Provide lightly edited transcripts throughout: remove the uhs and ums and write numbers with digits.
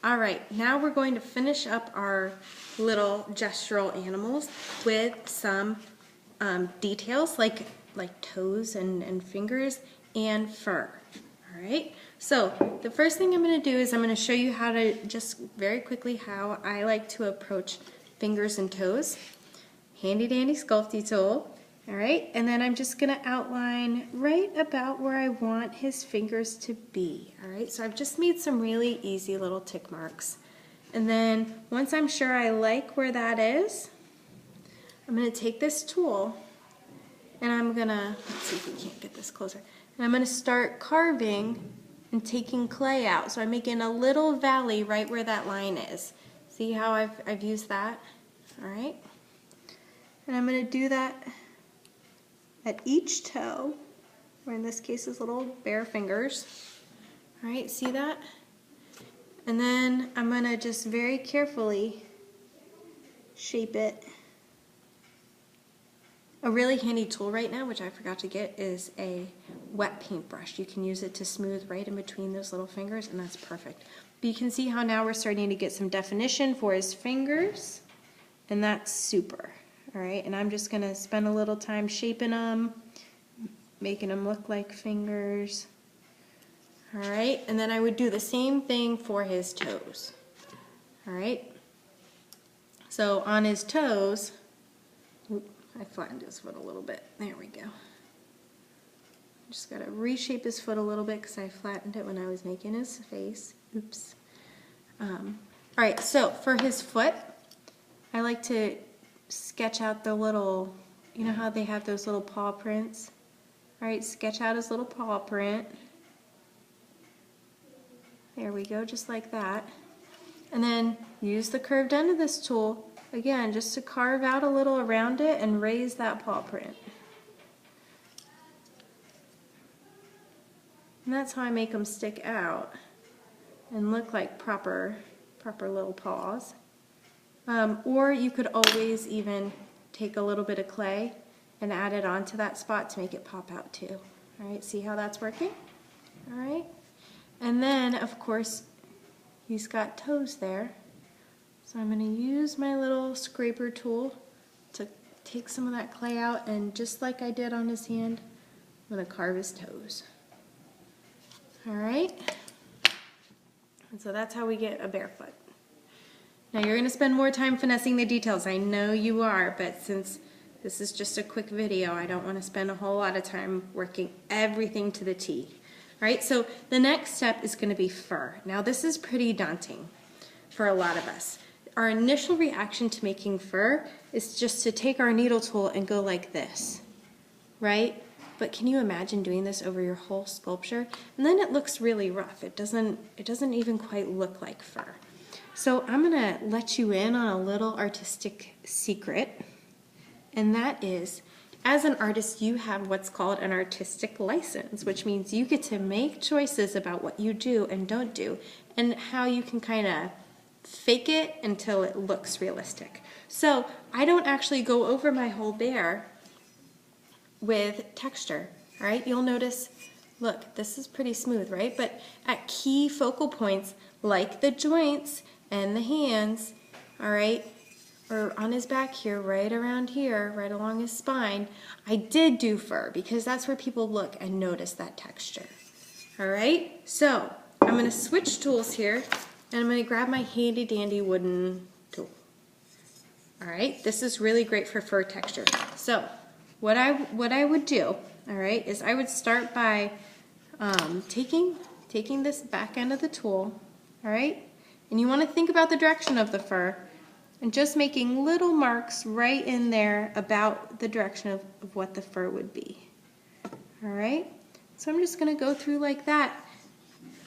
All right, now we're going to finish up our little gestural animals with some details like toes and fingers and fur. All right, so the first thing I'm going to do is I'm going to show you how to just very quickly how I like to approach fingers and toes. Handy dandy Sculpty tool. All right, and then I'm just going to outline right about where I want his fingers to be. All right, so I've just made some really easy little tick marks. And then once I'm sure I like where that is, I'm going to take this tool and I'm going to, let's see if we can't get this closer, and I'm going to start carving and taking clay out. So I'm making a little valley right where that line is. See how I've used that? All right, and I'm going to do that at each toe, or in this case his little bare fingers. All right, see that? And then I'm going to just very carefully shape it. A really handy tool right now, which I forgot to get, is a wet paintbrush. You can use it to smooth right in between those little fingers, and that's perfect. But you can see how now we're starting to get some definition for his fingers, and that's super. All right, and I'm just going to spend a little time shaping them, making them look like fingers. All right, and then I would do the same thing for his toes. All right, so on his toes, I flattened his foot a little bit. There we go. Just got to reshape his foot a little bit because I flattened it when I was making his face. Oops. All right, so for his foot, I like to sketch out the little, you know how they have those little paw prints? All right, sketch out his little paw print. There we go, just like that. And then use the curved end of this tool, again, just to carve out a little around it and raise that paw print. And that's how I make them stick out and look like proper little paws. Or you could always even take a little bit of clay and add it onto that spot to make it pop out too. All right, see how that's working? All right, and then of course he's got toes there, so I'm going to use my little scraper tool to take some of that clay out, and just like I did on his hand, I'm going to carve his toes. All right, and so that's how we get a barefoot. Now you're going to spend more time finessing the details. I know you are, but since this is just a quick video, I don't want to spend a whole lot of time working everything to the T. All right, so the next step is going to be fur. Now this is pretty daunting for a lot of us. Our initial reaction to making fur is just to take our needle tool and go like this, right? But can you imagine doing this over your whole sculpture? And then it looks really rough. It doesn't even quite look like fur. So I'm going to let you in on a little artistic secret, and that is, as an artist, you have what's called an artistic license, which means you get to make choices about what you do and don't do, and how you can kind of fake it until it looks realistic. So I don't actually go over my whole bear with texture. All right, you'll notice, look, this is pretty smooth, right? But at key focal points, like the joints and the hands, all right, or on his back here, right around here, right along his spine, I did do fur because that's where people look and notice that texture. All right, so I'm going to switch tools here, and I'm going to grab my handy dandy wooden tool. All right, this is really great for fur texture. So what I would do, all right, is I would start by taking this back end of the tool, all right, and you want to think about the direction of the fur and just making little marks right in there about the direction of what the fur would be. All right, so I'm just going to go through like that.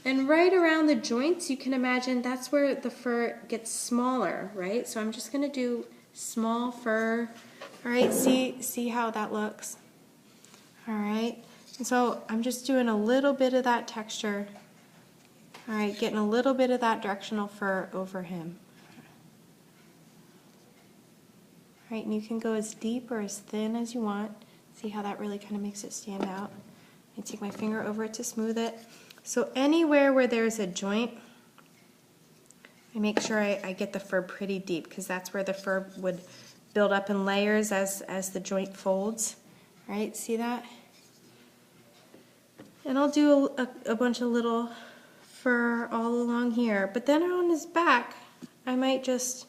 And right around the joints, you can imagine that's where the fur gets smaller, right? So I'm just going to do small fur. All right, see how that looks? All right, and so I'm just doing a little bit of that texture. All right, getting a little bit of that directional fur over him. All right, and you can go as deep or as thin as you want. See how that really kind of makes it stand out. I take my finger over it to smooth it. So anywhere where there's a joint, I make sure I get the fur pretty deep because that's where the fur would build up in layers as the joint folds. Right, see that? And I'll do a bunch of little fur all along here. But then on his back, I might just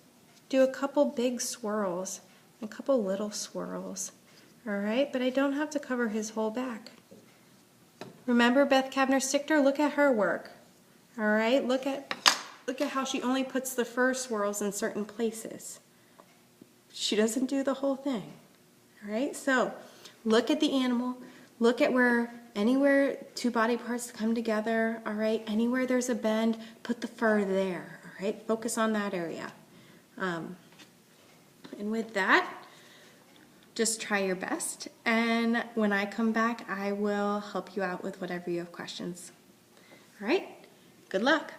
do a couple big swirls, a couple little swirls. All right, but I don't have to cover his whole back. Remember Beth Kavner-Stickler? Look at her work. All right, look at how she only puts the fur swirls in certain places. She doesn't do the whole thing. All right, so look at the animal. Look at anywhere two body parts come together. All right, anywhere there's a bend, put the fur there. All right, focus on that area. And with that, just try your best. And when I come back, I will help you out with whatever you have questions. All right, good luck.